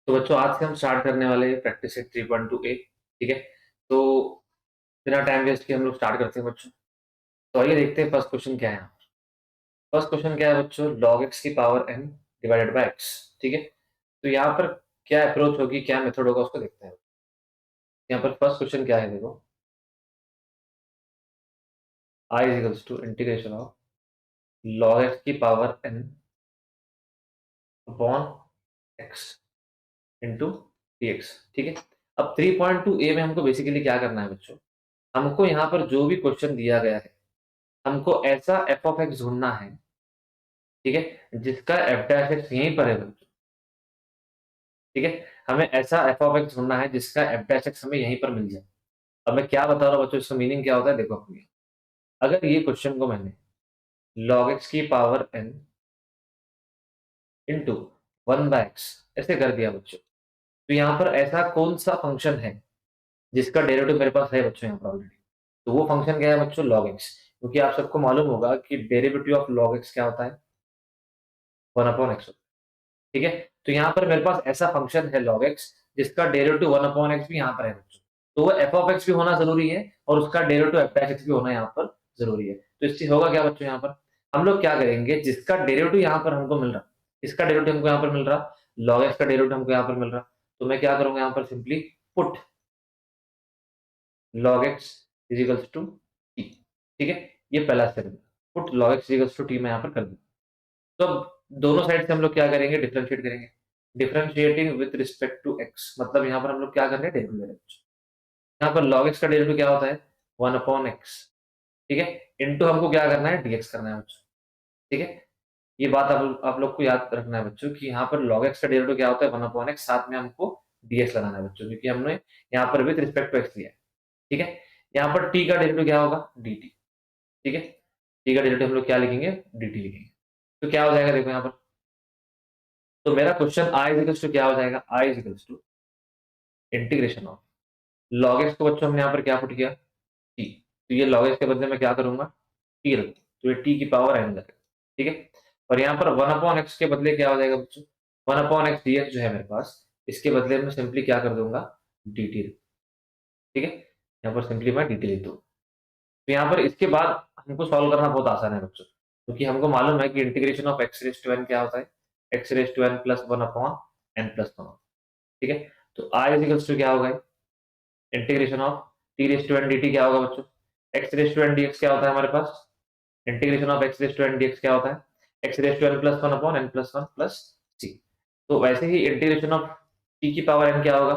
तो बच्चों आज से हम स्टार्ट करने वाले हैं प्रैक्टिस सेट 3.2 ए। ठीक है। तो बिना टाइम वेस्ट किए हम लोग स्टार्ट करते हैं बच्चों। तो आइए देखते हैं फर्स्ट क्वेश्चन क्या है। फर्स्ट क्वेश्चन क्या है बच्चों, log x की power n divided by x। ठीक है। तो यहाँ पर क्या अप्रोच होगी, क्या मेथड होगा उसको देखते हैं। यहाँ पर फर्स्ट क्वेश्चन क्या है देखो, i is equals to integration of log x की power n upon x into dx। ठीक है। अब 3.2 ए में हमको बेसिकली क्या करना है बच्चों, हमको यहाँ पर जो भी क्वेश्चन दिया गया है हमको ऐसा एफ ऑफ एक्स ढूंढना है, ठीक है, जिसका एफ डैश एक्स यहीं पर है बच्चों। ठीक है। हमें ऐसा एफ ऑफ एक्स ढूंढना है जिसका एफ डैश एक्स हमें यहीं पर मिल जाए। अब मैं क्या बता रहा हूँ बच्चों, इसका मीनिंग क्या होता है देखो अपनी। अगर ये क्वेश्चन को मैंने log x की पावर n इंटू 1/x ऐसे कर दिया बच्चों, तो यहाँ पर ऐसा कौन सा फंक्शन है जिसका डेरिवेटिव मेरे पास है बच्चों यहाँ पर ऑलरेडी। तो वो फंक्शन क्या है बच्चों, log x। क्योंकि आप सबको मालूम होगा कि डेरिवेटिव ऑफ log x क्या होता है, 1/x। ठीक है। तो यहाँ पर मेरे पास ऐसा फंक्शन है log x जिसका डेरिवेटिव 1/x भी यहाँ पर है बच्चों। तो वो एफ ऑफ एक्स भी होना जरूरी है और उसका डेरिवेटिव एफ डैश एक्स भी होना यहाँ पर जरूरी है। तो इससे होगा क्या बच्चों, यहाँ पर हम लोग क्या करेंगे, जिसका डेरिवेटिव यहाँ पर हमको मिल रहा, इसका डेरिवेटिव हमको यहाँ पर मिल रहा, log x का डेरिवेटिव हमको यहाँ पर मिल रहा, तो मैं क्या करूंगा यहाँ पर simply put log x is equals to t. ठीक है। ये पहला स्टेप है, put log x is equals to t मैं यहाँ पर कर दूँ। तो अब दोनों साइड से हम लोग क्या करेंगे, डिफरेंशिएट करेंगे। Differentiating with respect to x, मतलब यहाँ पर हम लोग क्या कर रहे हैं, डेरिवेटिव ले रहे हैं। यहाँ पर log x का डेरिवेटिव क्या होता है, 1/x। ठीक है। इनटू हमको क्या करना है, dx करना है बच्चों। ठीक है। ये बात आप लोग को याद रखना है बच्चों कि यहाँ पर log x का डेरिवेटिव क्या होता है, 1/x, साथ में हमको dx लगाना है बच्चों, क्योंकि हमने यहाँ पर विद रिस्पेक्ट टू x लिया है। ठीक है। यहाँ पर t का डेरिवेटिव क्या होगा, dt। ठीक है। t का डेरिवेटिव हम लोग क्या लिखेंगे, dt लिखेंगे। तो क्या हो जाएगा देखो यहाँ पर, तो मेरा question i is equals to क्या हो जाएगा, i is equals to integration of log x को बच्चों हमने यहाँ पर क्या पुट किया, t। तो ये log x के बदले में क्या करूंगा, t रख दूं। तो ये t की पावर n लगेगा। ठीक है। और यहाँ पर 1/x के बदले क्या हो जाएगा बच्चों, 1/x dx जो है मेरे पास, इसके बदले में सिंपली क्या कर दूंगा, dt। ठीक है। यहाँ पर सिंपली मैं dt लिख दूँ। तो यहाँ पर इसके बाद हमको सॉल्व करना बहुत आसान है बच्चों, क्योंकि हमको मालूम है कि integration of x raise to n क्या होता है, x raise to n plus 1/n plus 1। ठीक है। तो i इज इक्वल्स टू क्या होगा, integration of t raise to n dt क्या होगा बच्चों, x raise to n dx क्या होता है हमारे पास, integration of x raise to n dx क्या होता है, x raise to n plus 1/n plus 1 plus c। तो वैसे ही इंटीग्रेशन ऑफ t की पावर n क्या होगा,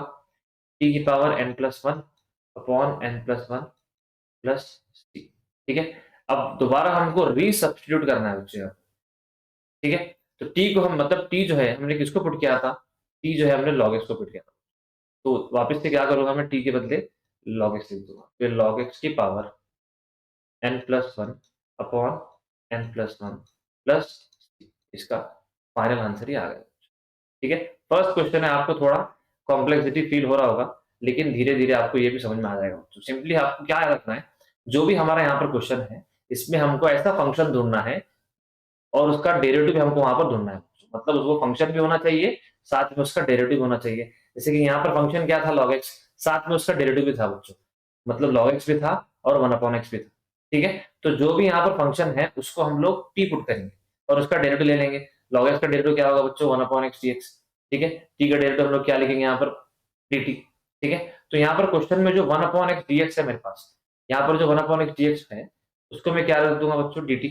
t की power n plus 1 upon n plus 1 plus c. ठीक है। अब दोबारा हमको रीसब्स्टिट्यूट करना है बच्चे। ठीक है। तो टी को हम, मतलब टी जो है हमने किसको पुट किया था, टी जो है हमने log x को पुट किया था। तो वापस से क्या करूंगा, मैं टी के बदले log x लिख दूंगा, फिर log x की power n plus 1 upon n plus 1 plus, इसका फाइनल आंसर ही आ गया। ठीक है। फर्स्ट क्वेश्चन है, आपको थोड़ा कॉम्प्लेक्सिटी फील हो रहा होगा, लेकिन धीरे धीरे आपको ये भी समझ में आ जाएगा। तो सिंपली आपको क्या रखना है, जो भी हमारा यहाँ पर क्वेश्चन है इसमें हमको ऐसा फंक्शन ढूंढना है और उसका डेरिवेटिव भी हमको वहां पर ढूंढना है। मतलब उसको फंक्शन भी होना चाहिए, साथ में उसका डेरिवेटिव होना चाहिए। जैसे कि यहाँ पर फंक्शन क्या था, log x, साथ में उसका डेरिवेटिव भी था बच्चों, मतलब log x भी था और 1/x भी था। ठीक है। तो जो भी यहाँ पर फंक्शन है उसको हम लोग t पुट करेंगे और उसका डेरिवेटिव ले लेंगे। log x का डेरिवेटिव क्या होगा बच्चों, 1/x dx। ठीक है। t का डेरिवेटिव हम लोग क्या लिखेंगे यहाँ पर, dt। ठीक है। तो यहाँ पर क्वेश्चन में जो 1/x dx है मेरे पास, यहाँ पर जो 1/x dx है उसको मैं क्या रख दूंगा बच्चों, dt।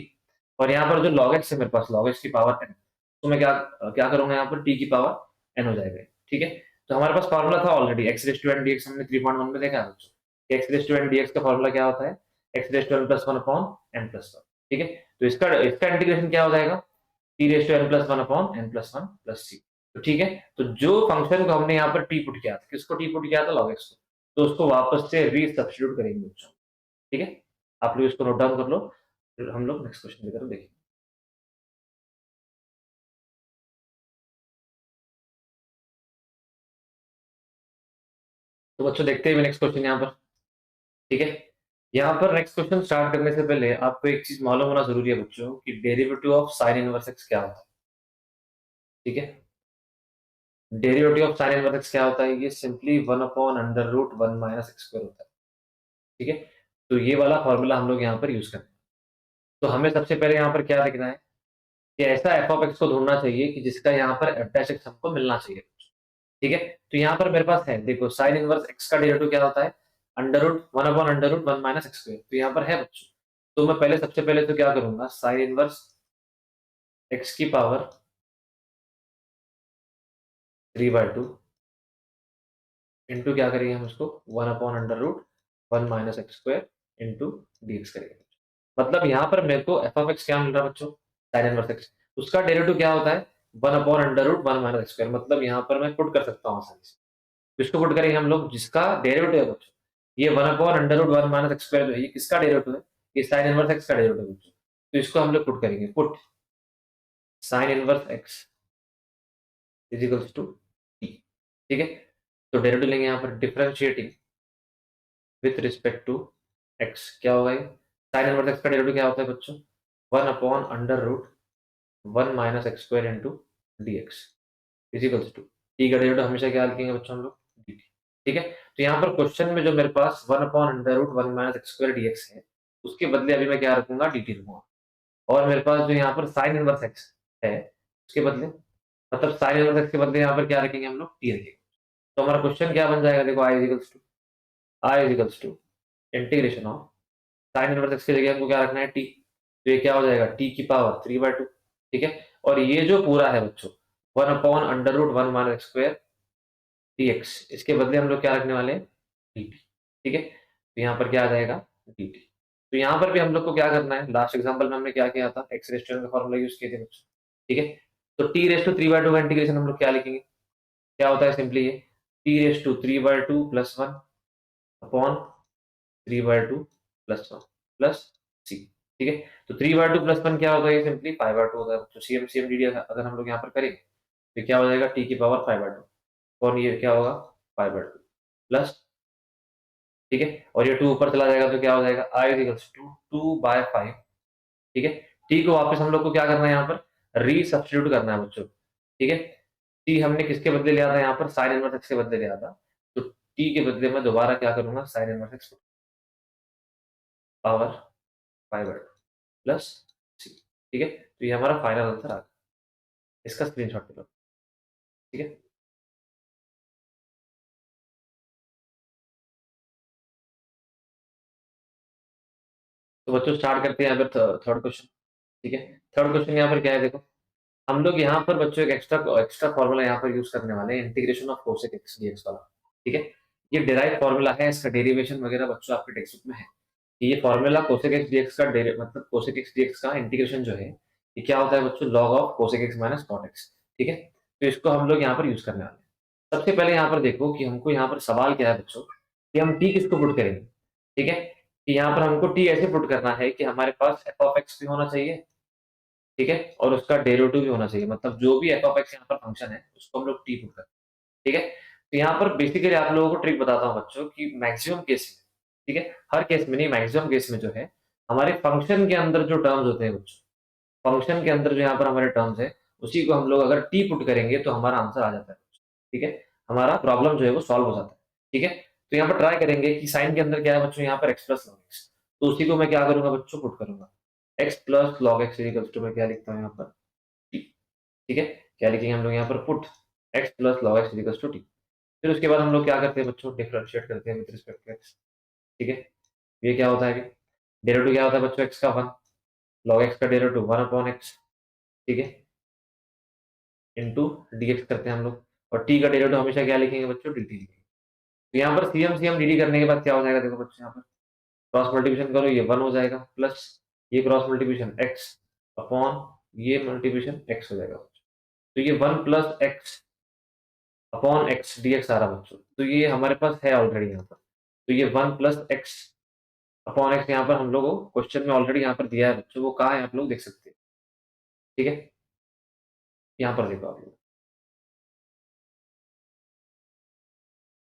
और यहाँ पर जो log x है मेरे पास, log x की पावर n, तो मैं क्या क्या करूंगा यहाँ पर, t की पावर n हो जाएगा। ठीक है। तो हमारे पास फॉर्मूला था already, x raise to n dx, हमने 3.1 में देखा है बच्चों। x raise to n dx का फॉर्मूला क्या होता है, x raise to n plus 1 upon n plus 1। ठीक है। तो इसका इसका इंटीग्रेशन क्या हो जाएगा, t raise to n plus 1 upon n plus 1 plus c। तो ठीक है। तो जो फंक्शन को हमने यहाँ पर t पुट किया था, किसको t पुट किया था, log x को, तो उसको वापस से रीसब्स्टिट्यूट करेंगे बच्चों। ठीक है। आप लोग इसको नोट डाउन कर लो, फिर हम लोग नेक्स्ट क्वेश्चन लेकर देखेंगे। तो बच्चों देखते हैं नेक्स्ट क्वेश्चन यहाँ पर। ठीक है। यहाँ पर नेक्स्ट क्वेश्चन स्टार्ट करने से पहले आपको एक चीज मालूम होना जरूरी है बच्चों, कि derivative of sine inverse x क्या होता है। ठीक है। Derivative of sine inverse x क्या होता है, ये सिंपली 1/√1 - x² होता है। ठीक है, तो ये वाला फॉर्मूला हम लोग यहाँ पर यूज करते हैं। तो हमें सबसे पहले यहाँ पर क्या देखना है कि ऐसा एफ ऑफ एक्स को ढूंढना चाहिए कि जिसका यहाँ पर एफ डैश एक्स हमको मिलना चाहिए। ठीक है, तो यहाँ पर मेरे पास है, देखो साइन इनवर्स एक्स का डेरिवेटिव क्या होता है, √1/√1 - x²। तो यहाँ पर है बच्चों, तो मैं पहले सबसे पहले तो क्या करूंगा, साइन इनवर्स एक्स की पावर 3/2 इंटू क्या करेंगे हम इसको 1/√1 - x² इंटू dx करेंगे। मतलब यहाँ पर मेरे को एफ ऑफ एक्स क्या मिल रहा है बच्चों, साइन इनवर्स एक्स, उसका डेरिवेटिव क्या होता है 1/√1 - x²। मतलब यहाँ पर मैं पुट कर सकता हूँ आसानी से। किसको पुट करेंगे हम लोग, जिसका डेरिवेटिव है बच्चों, ये 1/√1 - x² जो है ये किसका डेरिवेटिव है, ये साइन इनवर्स एक्स का डेरिवेटिव है बच्चों। तो इसको हम लोग पुट करेंगे, put sine inverse x is equals to t. ठीक है, तो डेरिवेटिव लेंगे यहाँ पर differentiating with respect to x, क्या होगा ये, साइन इनवर्स एक्स का डेरिवेटिव क्या होता है बच्चों, 1/√1 - x² into dx is equals to t का डेरिवेटिव हमेशा क्या लिखेंगे बच्चों हम लोग, dt। ठीक है, तो यहाँ पर क्वेश्चन में जो मेरे पास 1/√1 - x² dx है, उसके बदले अभी मैं क्या रखूंगा, dt रखूंगा। और मेरे पास जो यहाँ पर साइन इनवर्स एक्स है, उसके बदले, मतलब साइन इनवर्स एक्स के बदले यहाँ पर क्या रखेंगे हम लोग, टी रखेंगे। तो हमारा क्वेश्चन क्या बन जाएगा, देखो I is equals to integration of sine inverse x की जगह हमको क्या रखना है, टी। तो ये क्या हो जाएगा, टी की पावर 3/2। ठीक है, और ये जो पूरा है बच्चों 1/√1 - x² dx, इसके बदले हम लोग क्या रखने वाले हैं, dt। ठीक है, तो यहाँ पर क्या आ जाएगा, dt। तो यहाँ पर भी हम लोग को क्या करना है, लास्ट एग्जांपल में हमने क्या किया था, एक्स रेस्टोरेंट का फॉर्मूला यूज किए थे बच्चों। ठीक है, तो t⁻³ का इंटीग्रेशन हम लोग क्या लिखेंगे, क्या होता है सिंपली ये t⁻³ + 1 अपॉन 3/2 + 1 प्लस सी। ठीक है, तो 3/2 + 1 क्या होगा, ये सिंपली 5/2 होगा। तो सीएम सीएम डी अगर हम लोग यहाँ पर करेंगे तो क्या हो जाएगा, टी की पावर 5/2 और ये क्या होगा 5/2 प्लस, ठीक है, और ये 2 ऊपर चला जाएगा तो क्या हो जाएगा, I = 2/5। ठीक है, टी को वापस हम लोग को क्या करना है, यहाँ पर रीसब्स्टिट्यूट करना है बच्चों। ठीक है, टी हमने किसके बदले लिया था, यहाँ पर साइन इनवर्स एक्स के बदले लिया था, तो टी के बदले मैं दोबारा क्या करूंगा, sine inverse x power 5/2 plus c. ठीक है, तो ये हमारा फाइनल आंसर आ गया, इसका स्क्रीनशॉट ले लो। ठीक है, तो बच्चों स्टार्ट करते हैं यहाँ पर थर्ड क्वेश्चन। ठीक है, थर्ड क्वेश्चन यहाँ पर क्या है, देखो हम लोग यहाँ पर बच्चों एक एक्स्ट्रा एक्स्ट्रा फॉर्मूला यहाँ पर यूज करने वाले हैं, integration of cosec x dx वाला। ठीक है, ये डिराइव फॉर्मूला है, इसका डेरिवेशन वगैरह बच्चों आपके टेक्स्ट बुक में है। ये फॉर्मूला कोसेक एक्स डीएक्स का मतलब कोसेक एक्स डीएक्स का इंटीग्रेशन जो है, ये क्या होता है बच्चों, log of cosec x minus cot x. ठीक है, तो इसको हम लोग यहाँ पर यूज करने वाले हैं। सबसे पहले यहाँ पर देखो कि हमको यहाँ पर सवाल क्या है बच्चों, कि हम टी किसको पुट करेंगे। ठीक है, कि यहाँ पर हमको टी ऐसे पुट करना है कि हमारे पास एफ ऑफ एक्स भी होना चाहिए। ठीक है, और उसका डेरिवेटिव भी होना चाहिए, मतलब जो भी एफ ऑफ एक्स यहाँ पर फंक्शन है उसको हम लोग टी पुट करते हैं। ठीक है, तो यहाँ पर बेसिकली आप लोगों को ट्रिक बताता हूँ बच्चों कि मैक्सिमम केस में, ठीक है, हर केस में नहीं, मैक्सिमम केस में जो है हमारे फंक्शन के अंदर जो टर्म्स होते हैं बच्चों, फंक्शन के अंदर जो यहाँ पर हमारे टर्म्स है, उसी को हम लोग अगर टी पुट करेंगे तो हमारा आंसर आ जाता है। ठीक है, हमारा प्रॉब्लम जो है वो सॉल्व हो जाता है। ठीक है, तो यहाँ पर ट्राई करेंगे कि साइन के अंदर क्या है बच्चों, यहाँ पर एक्स प्लस लॉग एक्स, तो उसी को मैं क्या करूंगा बच्चों, पुट करूंगा x plus log x equals to, मैं क्या लिखता हूँ यहाँ पर टी। ठीक है, क्या लिखेंगे हम लोग यहाँ पर, put x plus log x equals to t. फिर उसके बाद हम लोग क्या करते हैं बच्चों, डिफरेंशिएट करते हैं विद रिस्पेक्ट टू एक्स। ठीक है, ये क्या होता है, डेरिवेटिव क्या होता है बच्चों, एक्स का 1, लॉग एक्स का डेरिवेटिव 1/x। ठीक है, इंटू dx करते हैं हम लोग, और t का डेरिवेटिव हमेशा क्या लिखेंगे बच्चों, dt लिखेंगे। तो यहाँ पर सीएम सीएम dt करने के बाद क्या हो जाएगा, देखो बच्चों यहाँ पर क्रॉस मल्टीप्लिकेशन करो, ये 1 हो जाएगा, प्लस ये क्रॉस मल्टीप्लिकेशन x अपॉन ये मल्टीप्लिकेशन x हो जाएगा बच्चों। तो ये 1 + x अपॉन x dx आ रहा बच्चों, तो ये हमारे पास है ऑलरेडी यहाँ पर। तो ये 1 + x अपॉन x यहाँ पर हम लोग को क्वेश्चन में ऑलरेडी यहाँ पर दिया है बच्चों, वो कहाँ है आप लोग देख सकते हैं। ठीक है, यहाँ पर देखो आप लोग,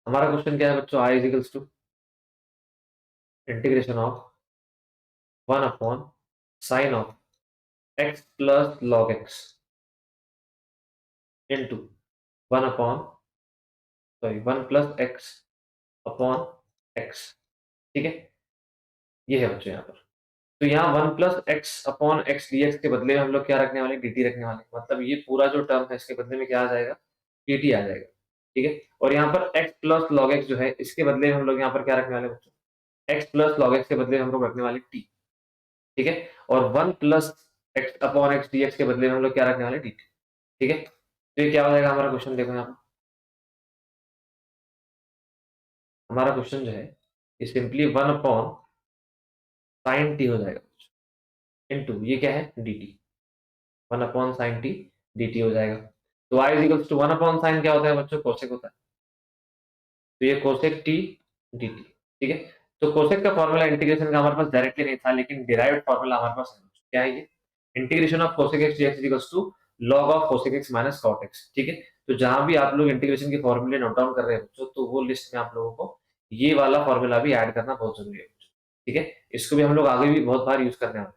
हमारा क्वेश्चन क्या है बच्चों, I = integration of 1/sin of x plus log x into one plus x upon x, ठीक है, ये है बच्चों यहाँ पर। तो यहाँ one plus x upon x D x के बदले में हम लोग क्या रखने वाले, डी टी रखने वाले, मतलब ये पूरा जो टर्म है इसके बदले में क्या आ जाएगा, डी टी आ जाएगा, ठीक है। और यहाँ पर एक्स प्लस लॉग एक्स जो है इसके बदले में हम लोग यहाँ पर क्या रखने वाले बच्चों, एक्स प्लस लॉग एक्स के बदले में हम लोग रखने वाले टी, ठीक है। और one plus x upon x D x के बदले में हम लोग क्या रखने वाले, डी टी, ठीक है। तो ये क्या हो जाएगा हमारा क्वेश्चन, देखो यहाँ पर हमारा क्वेश्चन जो है ये simply one upon sine t हो जाएगा इनटू ये क्या है, d t, one upon sine t d t हो जाएगा। तो y is equals to one upon sine क्या होता है बच्चों, कोसेक होता है, तो ये कोसेक टी डी टी, ठीक है। तो कोसेक का फॉर्मूला इंटीग्रेशन का हमारे पास डायरेक्टली नहीं था, लेकिन डिराइव्ड फॉर्मूला हमारे पास है, क्या है ये, integration of cosec x dx is equals to log of cosec x minus cot x, ठीक है। तो जहां भी आप लोग इंटीग्रेशन के फॉर्मूले नोट डाउन कर रहे हैं बच्चों, तो वो लिस्ट में आप लोगों को ये वाला फॉर्मूला भी ऐड करना बहुत जरूरी है, ठीक है। इसको भी हम लोग आगे भी बहुत बार यूज करने वाले हैं,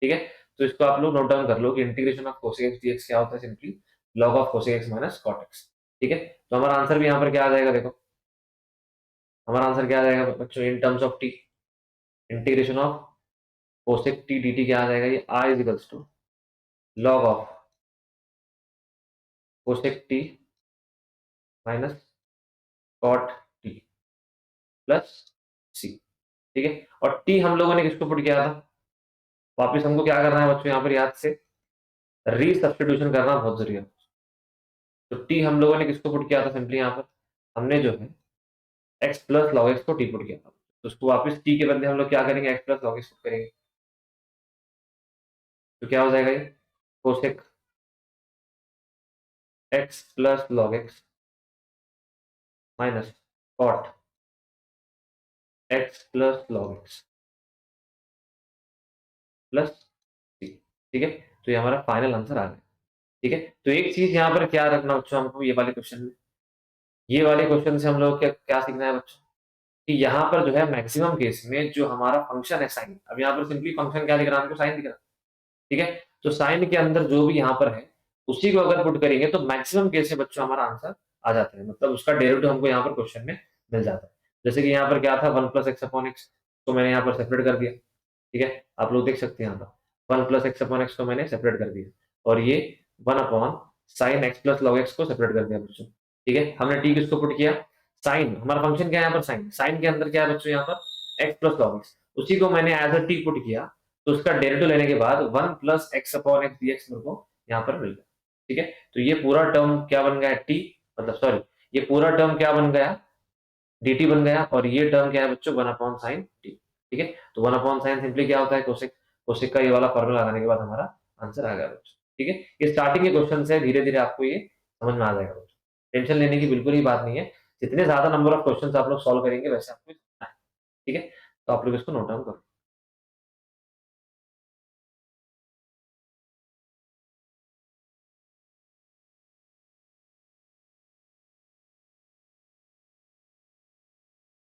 ठीक है। तो इसको आप लोग नोट डाउन कर लो कि integration of cosec x dx क्या होता है, simply log of cosec x minus cot x, ठीक है। तो हमारा आंसर भी यहाँ पर क्या आ जाएगा, देखो हमारा आंसर क्या आ जाएगा बच्चों, in terms of t, integration of cosec t d t क्या आ जाएगा, ये I is equals to log of cosec t minus cot t plus c, ठीक है। और टी हम लोगों ने किसको पुट किया था, वापिस हमको क्या करना है बच्चों, यहाँ पर याद से री सब्स्टिट्यूशन करना बहुत जरूरी है। तो टी हम लोगों ने किसको पुट किया था, सिंपली यहाँ पर हमने जो है एक्स प्लस लॉग एक्स को टी पुट किया था, तो उसको वापस टी के बदले हम लोग क्या करेंगे, x plus log x put करेंगे, तो क्या हो जाएगा ये cosec x plus log x minus cot x plus log x plus c, ठीक है। तो ये हमारा फाइनल आंसर आ गया, ठीक है। तो एक चीज यहाँ पर क्या रखना बच्चों, हमको ये वाले क्वेश्चन में, ये वाले क्वेश्चन से हम लोग क्या क्या सीखना है बच्चों, कि यहाँ पर जो है मैक्सिमम केस में जो हमारा फंक्शन है साइन, अब यहाँ पर सिंपली फंक्शन क्या दिख रहा है हमको, साइन दिख रहा है, ठीक है। तो साइन के अंदर जो भी यहाँ पर है उसी को अगर पुट करेंगे तो मैक्सिमम केस में बच्चों हमारा आंसर आ जाता है, मतलब उसका डेरिवेटिव हमको यहाँ पर क्वेश्चन में मिल जाता है। जैसे कि यहाँ पर क्या था, one plus x upon x, तो मैंने यहाँ पर सेपरेट कर दिया, ठीक है, आप लोग देख सकते हैं यहाँ पर one plus x upon x को मैंने सेपरेट कर दिया, और ये one upon sine x plus log x को सेपरेट कर दिया बच्चों, ठीक है। हमने टी किसको पुट किया, साइन, हमारा फंक्शन क्या है यहाँ पर साइन, साइन के अंदर क्या है बच्चों यहाँ पर एक्स प्लस लॉग एक्स, उसी को मैंने एज अ टी पुट किया, तो उसका डेरिवेटिव लेने के बाद one plus x upon x dx मेरे को यहाँ पर मिल गया, ठीक है। तो ये पूरा टर्म क्या बन गया, टी, मतलब सॉरी, ये पूरा टर्म क्या बन गया, dt बन गया, और ये टर्म क्या है बच्चों, वन अपॉन साइन टी, ठीक है। तो वन अपॉन साइन सिंपली क्या होता है, कोसेक, कोसेक का ये वाला फॉर्मूला लगाने के बाद हमारा आंसर आ गया बच्चों, ठीक है। ये स्टार्टिंग के क्वेश्चन से धीरे धीरे आपको ये समझ में आ जाएगा बच्चों, टेंशन लेने की बिल्कुल ही बात नहीं है, जितने ज्यादा नंबर ऑफ क्वेश्चन आप लोग सॉल्व करेंगे वैसे आपको सीखना है, ठीक है। तो आप लोग इसको नोट डाउन करो।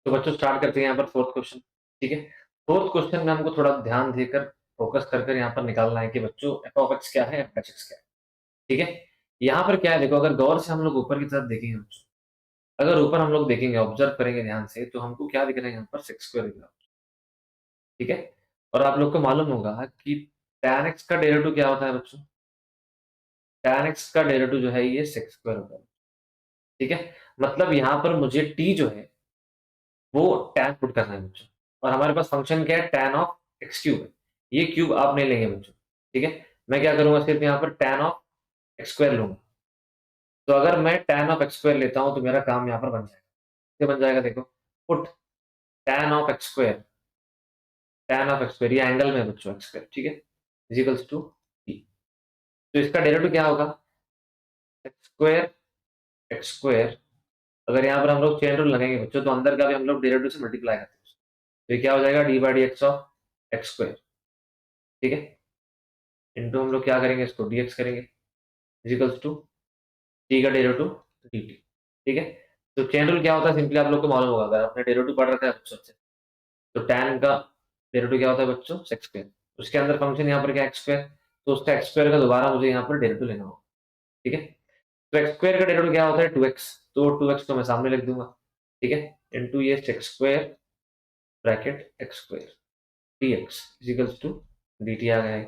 तो बच्चों स्टार्ट करते हैं यहाँ पर फोर्थ क्वेश्चन, ठीक है। फोर्थ क्वेश्चन में हमको थोड़ा ध्यान देकर फोकस कर कर यहाँ पर निकालना है कि बच्चों एफ ऑफ एक्स क्या है, एफ एच एक्स क्या है, ठीक है। यहाँ पर क्या है, देखो अगर गौर से हम लोग ऊपर की तरफ देखेंगे बच्चों, अगर ऊपर हम लोग देखेंगे, ऑब्जर्व करेंगे ध्यान से, तो हमको क्या दिख रहा है यहाँ पर सेक्स स्क्वायर दिख रहा है, ठीक है। और आप लोग को मालूम होगा कि tan x का डेरिवेटिव क्या होता है बच्चों, tan x का डेरिवेटिव जो है ये सेक्स स्क्वायर होता है, ठीक है। मतलब यहाँ पर मुझे t जो है वो tan पुट करना है बच्चों, और हमारे पास फंक्शन क्या है, tan ऑफ एक्स क्यूब है, ये क्यूब आप नहीं लेंगे बच्चों, ठीक है। मैं क्या करूंगा, सिर्फ यहाँ पर tan ऑफ एक्स स्क्वायर लूंगा, तो अगर मैं tan ऑफ एक्स स्क्वायर लेता हूं तो मेरा काम यहाँ पर बन जाएगा, क्या बन जाएगा, देखो put tan of x square, tan of x square, ये एंगल में है बच्चों एक्स स्क्वायर, ठीक है, इजिकल्स टू टी, तो इसका डेरिवेटिव क्या होगा, एक्स स्क्वायर, एक्स स्क्वायर, अगर यहाँ पर हम लोग चेन रूल लगाएंगे बच्चों, तो अंदर का भी हम लोग डेरिवेटिव से मल्टीप्लाई करते हैं, तो ये क्या हो जाएगा, D by D x of x square, ठीक है, इनटू हम लोग क्या करेंगे, इसको dx करेंगे, इजिकल्स टू टी का डेरिवेटिव डी टी, ठीक है। तो चेन रूल क्या होता है, सिंपली आप लोग को मालूम होगा, अगर आपने डेरिवेटिव पढ़ रखा है बच्चों से, तो tan का डेरिवेटिव क्या होता है बच्चों, सेक्स स्क्वायर, उसके अंदर फंक्शन यहाँ पर क्या एक्स स्क्वायर, तो उसका एक्स स्क्वायर का दोबारा मुझे यहाँ पर डेरिवेटिव लेना होगा, ठीक है। तो एक्स स्क्वायर का डेरिवेटिव क्या होता है 2x, तो 2x को मैं सामने लिख दूंगा, ठीक है, इनटू ये x square bracket x square dx equals to dt आ गया है,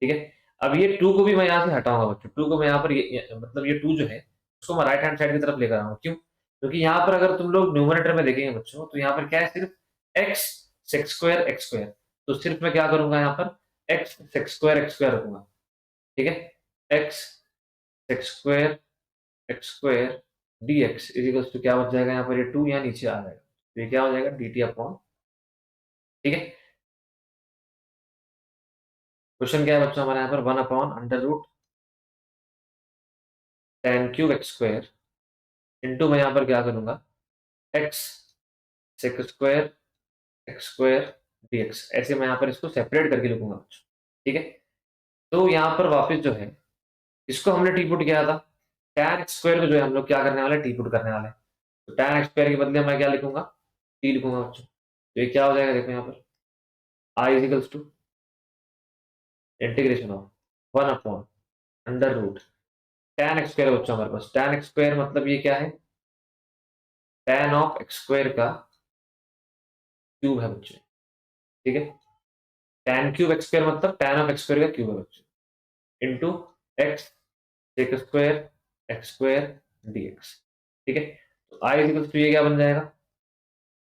ठीक है। अब ये 2 को भी मैं यहाँ से हटाऊंगा बच्चों, 2 को मैं यहाँ पर मतलब ये 2 जो है उसको मैं राइट हैंड साइड की तरफ लेकर आऊंगा, क्यों? क्योंकि यहाँ पर अगर तुम लोग न्यूमरेटर में देखेंगे बच्चों तो यहाँ पर क्या है, सिर्फ x sec square x square, तो सिर्फ मैं क्या करूंगा यहाँ पर x sec square x square रखूंगा, ठीक है, x sec square x square dx equals to क्या बच जाएगा यहाँ पर, ये 2 यहाँ नीचे आ जाएगा, तो ये क्या हो जाएगा dt अपॉन, ठीक है। क्वेश्चन क्या है बच्चों हमारे यहाँ पर 1 upon under root tan cube x square into मैं यहाँ पर क्या करूंगा x sec square x square dx, ऐसे मैं यहाँ पर इसको सेपरेट करके लिखूंगा बच्चों, ठीक है। तो यहाँ पर वापस जो है इसको हमने टी पुट किया था, tan एक्स स्क्वायर को जो है हम लोग क्या करने वाले टी पुट करने वाले हैं, तो tan एक्स स्क्वायर के बदले मैं क्या लिखूंगा टी लिखूंगा बच्चों, तो ये क्या हो जाएगा देखो यहाँ पर I is equals to integration of 1 upon under root tan x square बच्चों हमारे पास tan एक्स स्क्वायर मतलब ये क्या है tan ऑफ एक्स स्क्वायर का क्यूब है बच्चों, ठीक है, tan क्यूब एक्स स्क्वायर मतलब tan ऑफ एक्स स्क्वायर का क्यूब है बच्चों, into x sec square x square dx, ठीक है। तो आई इक्वल टू ये क्या बन जाएगा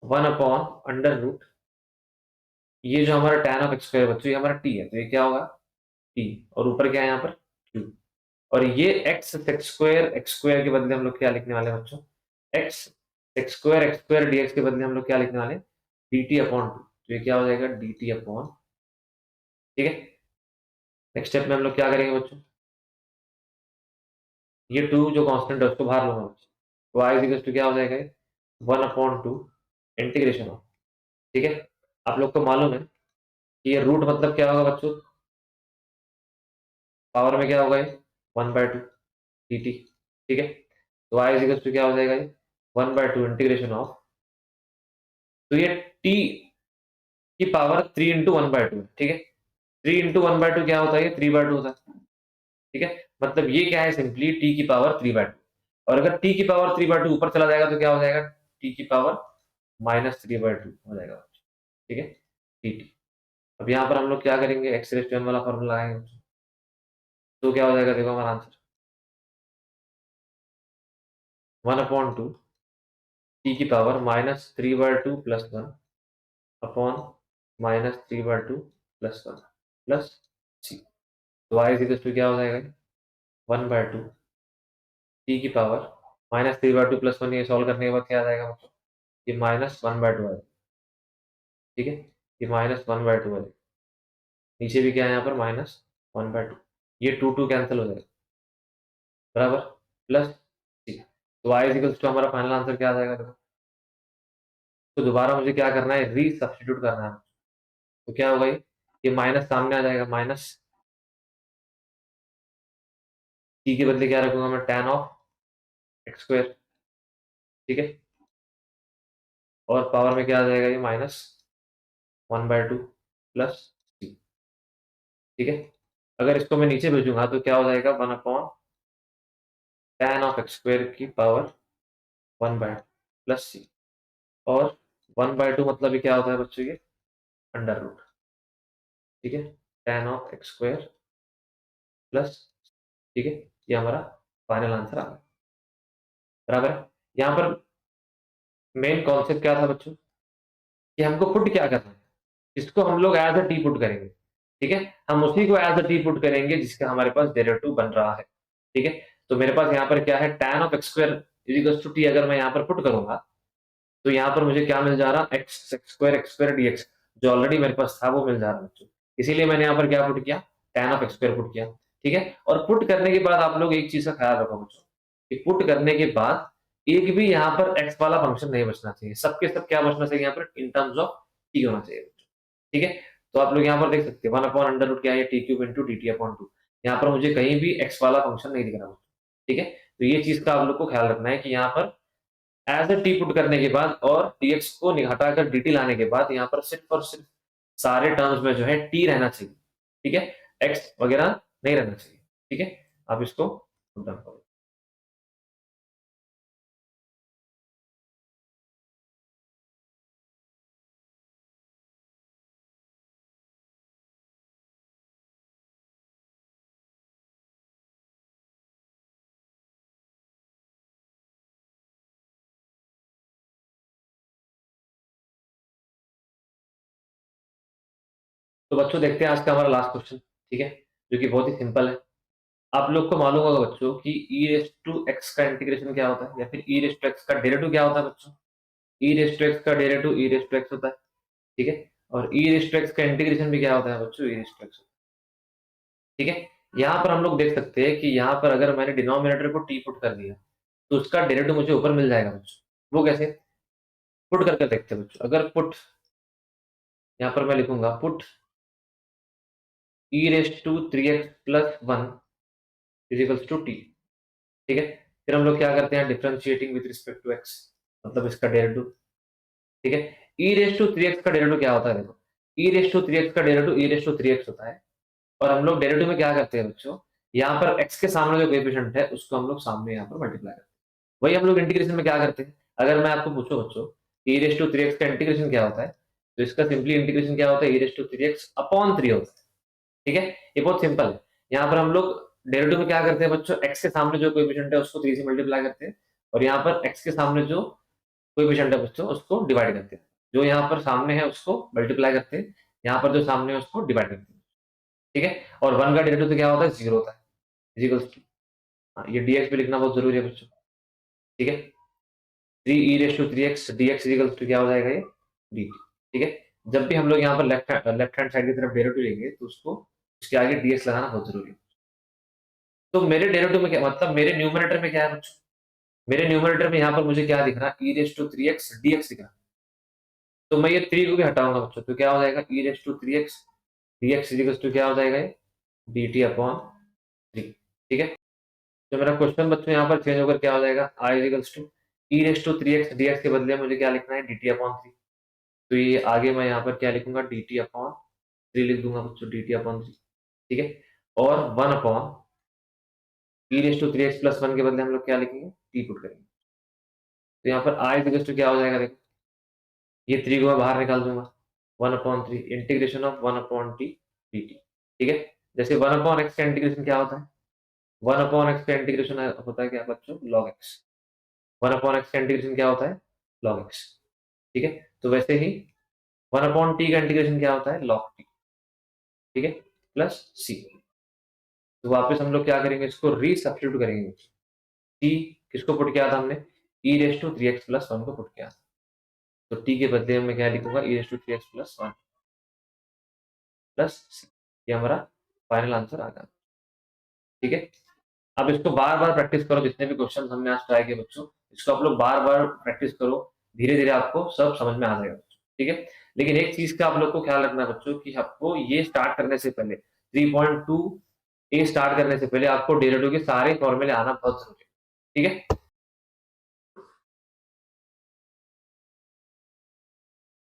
1 अपॉन अंडर रूट, ये जो हमारा tan ऑफ एक्स स्क्वायर बच्चों ये हमारा t है, तो ये क्या होगा t, और ऊपर क्या है यहाँ पर q, और ये x एक्स स्क्वायर के बदले हम लोग क्या लिखने वाले हैं बच्चों x एक्स स्क्वायर dx के बदले हम लोग क्या लिखने वाले हैं dt अपॉन 2, तो ये क्या हो जाएगा dt अपॉन, ठीक है। नेक्स्ट स्टेप में हम लोग क्या करेंगे बच्चों, ये 2 जो कांस्टेंट है उसको बाहर लूंगा बच्चों, तो y इक्वल टू क्या हो जाएगा 1 अपॉन 2 इंटीग्रेशन ऑफ, ठीक है। आप लोग को मालूम है कि ये रूट मतलब क्या होगा बच्चों, पावर में क्या होगा ये 1/2 dt, ठीक है। तो y इक्वल टू क्या हो जाएगा ये 1/2 इंटीग्रेशन ऑफ, तो ये t की पावर 3 इंटू 1/2, ठीक है, 3 इंटू 1/2 क्या होता है ये 3/2 होता है, ठीक है। मतलब ये क्या है सिंपली t की पावर 3/2, और अगर t की पावर 3/2 ऊपर चला जाएगा तो क्या हो जाएगा t की पावर -3/2 हो जाएगा, ठीक है dt। अब यहाँ पर हम लोग क्या करेंगे एक्स रेस टू एन वाला फॉर्मूला लगाएंगे, तो क्या हो जाएगा देखो हमारा आंसर 1/2 टी की power -3/2 plus 1 upon -3/2 plus 1 plus c, तो y इज इक्वल टू क्या हो जाएगा 1/2 टी की पावर -3/2 प्लस 1, ये सॉल्व करने के बाद क्या आ जाएगा मतलब ये -1/2 आएगा, ठीक है, ये -1/2 आएगा, नीचे भी क्या है यहाँ पर -1/2, ये 2 कैंसिल हो जाएगा बराबर प्लस सी, तो y इज इक्वल टू हमारा फाइनल आंसर क्या आ जाएगा देखो, तो दोबारा मुझे क्या करना है री सब्स्टिट्यूट करना है, तो क्या होगा ये माइनस सामने आ जाएगा, माइनस टी के बदले क्या रखूंगा मैं tan ऑफ एक्स स्क्वायर, ठीक है, और पावर में क्या आ जाएगा ये -1/2 प्लस सी, ठीक है। अगर इसको मैं नीचे भेजूंगा तो क्या हो जाएगा 1 upon tan of x square की पावर 1/2 प्लस सी, और 1/2 मतलब ये क्या होता है बच्चों ये अंडर रूट, ठीक है, tan of x square plus, ठीक है, ये हमारा फाइनल आंसर आ गया बराबर है। यहाँ पर मेन कॉन्सेप्ट क्या था बच्चों कि हमको पुट क्या करना है, इसको हम लोग एज अ टी पुट करेंगे, ठीक है, हम उसी को एज अ टी पुट करेंगे जिसका हमारे पास डेरिवेटिव बन रहा है, ठीक है। तो मेरे पास यहाँ पर क्या है tan of x square equals to t, अगर मैं यहाँ पर पुट करूंगा तो यहाँ पर मुझे क्या मिल जा रहा एक्स एक्स स्क्वायर dx, जो ऑलरेडी मेरे पास था वो मिल जा रहा बच्चों, इसीलिए मैंने यहाँ पर क्या पुट किया tan of x square put किया, ठीक है। और पुट करने के बाद आप लोग एक चीज का ख्याल रखो बच्चों कि पुट करने के बाद एक भी यहाँ पर x वाला फंक्शन नहीं बचना चाहिए, सबके सब क्या बचना चाहिए यहाँ पर इन टर्म्स ऑफ t होना चाहिए, ठीक है। तो आप लोग यहाँ पर देख सकते हैं 1 अपॉन अंडर रूट क्या है T cube into D T upon 2, यहाँ पर मुझे कहीं भी x वाला फंक्शन नहीं दिख रहा, ठीक है। तो ये चीज का आप लोग को ख्याल रखना है कि यहाँ पर एज अ टी पुट करने के बाद और dx को हटाकर dt लाने के बाद यहाँ पर सिर्फ और सिर्फ सारे टर्म्स में जो है t रहना चाहिए, ठीक है, x वगैरह नहीं रहना चाहिए, ठीक है। आप इसको नोट डाउन करो। तो बच्चों देखते हैं आज का हमारा लास्ट क्वेश्चन, ठीक है, जो कि बहुत ही सिंपल है। आप लोग को मालूम होगा बच्चों कि ई रेस टू एक्स का इंटीग्रेशन क्या होता है, या फिर ई रेस टू एक्स का डेरिवेटिव क्या होता है बच्चों। ई रेस टू एक्स का derivative e raise to x होता है, ठीक है। और ई रेस टू एक्स का इंटीग्रेशन भी क्या होता है बच्चों, ई रेस टू एक्स, ठीक है। यहाँ पर हम लोग देख सकते हैं कि यहाँ पर अगर मैंने डिनोमिनेटर को टी पुट कर दिया तो उसका डेरिवेटिव मुझे ऊपर मिल जाएगा बच्चों। वो कैसे, पुट करके देखते हैं बच्चों। अगर पुट, यहाँ पर मैं लिखूंगा put e raise to 3x plus 1 equals to t, ठीक है। फिर हम लोग क्या करते हैं, differentiating with respect to x, मतलब इसका डेरिवेटिव, ठीक है। ई रेस टू 3x का डेरिवेटिव क्या होता है, देखो ई रेस टू 3x का derivative e raise to 3x होता है। और हम लोग डेरिवेटिव में क्या करते हैं बच्चों, यहाँ पर x के सामने जो कोएफिशिएंट है उसको हम लोग सामने यहाँ पर मल्टीप्लाई करते हैं। वही हम लोग इंटीग्रेशन में क्या करते हैं। अगर मैं आपको पूछूं बच्चों ई रेस टू 3x का इंटीग्रेशन क्या होता है, तो इसका सिंपली इंटीग्रेशन क्या होता है, ई रेस टू 3x अपॉन 3 होता है, ठीक है। ये बहुत सिंपल है। यहाँ पर हम लोग डेरिवेटिव में क्या करते हैं बच्चों, x के सामने जो कोएफिशिएंट है उसको 3 से मल्टीप्लाई करते हैं, और यहाँ पर x के सामने जो कोएफिशिएंट है बच्चों उसको डिवाइड करते हैं। जो यहाँ पर सामने है उसको मल्टीप्लाई करते हैं, यहाँ पर जो सामने है उसको डिवाइड करते हैं, ठीक है। और 1 का डेरिवेटिव तो क्या होता है, 0 होता है, इक्वल्स टू, हाँ ये dx भी लिखना बहुत जरूरी है बच्चों, ठीक है। 3 e raise to 3x dx equals to क्या हो जाएगा, ये dt, ठीक है। जब भी हम लोग यहाँ पर लेफ्ट हैंड साइड की तरफ डेरिवेटिव लेंगे तो उसको उसके आगे dx लगाना बहुत जरूरी है। तो मेरे डेरिवेटिव में क्या मतलब, मेरे न्यूमरेटर में क्या है बच्चों, मेरे न्यूमरेटर में यहाँ पर मुझे क्या दिख रहा है, ई रेस टू 3x dx दिख रहा है। तो मैं ये 3 को भी हटाऊंगा बच्चों, तो क्या हो जाएगा, e raise to 3x dx equals to क्या हो जाएगा, ये dt अपॉन 3, ठीक है। तो मेरा क्वेश्चन बच्चों यहाँ पर चेंज होकर क्या हो जाएगा, I equals to e raise to 3x dx के बदले मुझे क्या लिखना है, dt अपॉन 3। तो ये आगे मैं यहाँ पर क्या लिखूंगा, dt अपॉन 3 लिख दूंगा बच्चों, dt अपॉन 3, ठीक है। और 1 upon e raise to 3x plus 1 के बदले हम लोग क्या लिखेंगे, t पुट करेंगे। तो यहाँ पर आई इक्वल्स टू क्या हो जाएगा, देखो ये 3 को मैं बाहर निकाल दूंगा, 1/3 इंटीग्रेशन ऑफ 1/t dt, ठीक है। जैसे 1/x का इंटीग्रेशन क्या होता है, 1/x का इंटीग्रेशन होता है क्या बच्चों, log x। 1/x का इंटीग्रेशन क्या होता है, log x, ठीक है। तो वैसे ही 1/t का इंटीग्रेशन क्या होता है, log t, ठीक है, प्लस c। तो वापस हम लोग क्या करेंगे, इसको रीसब्स्टिट्यूट करेंगे। t किसको पुट किया था हमने, e raise to 3x plus 1 को पुट किया था। तो t के बदले में क्या लिखूंगा, e raise to 3x plus 1 plus c। ये हमारा फाइनल आंसर आ गया, ठीक है। अब इसको बार बार प्रैक्टिस करो, जितने भी क्वेश्चन हमने आज ट्राई किए बच्चों, इसको आप लोग बार बार प्रैक्टिस करो, धीरे धीरे आपको सब समझ में आ जाएगा बच्चों, ठीक है। लेकिन एक चीज का आप लोग को ख्याल रखना है बच्चों, कि आपको ये स्टार्ट करने से पहले 3.2 ए स्टार्ट करने से पहले आपको डेरिवेटिव के सारे फॉर्मूले आना बहुत जरूरी है, ठीक है।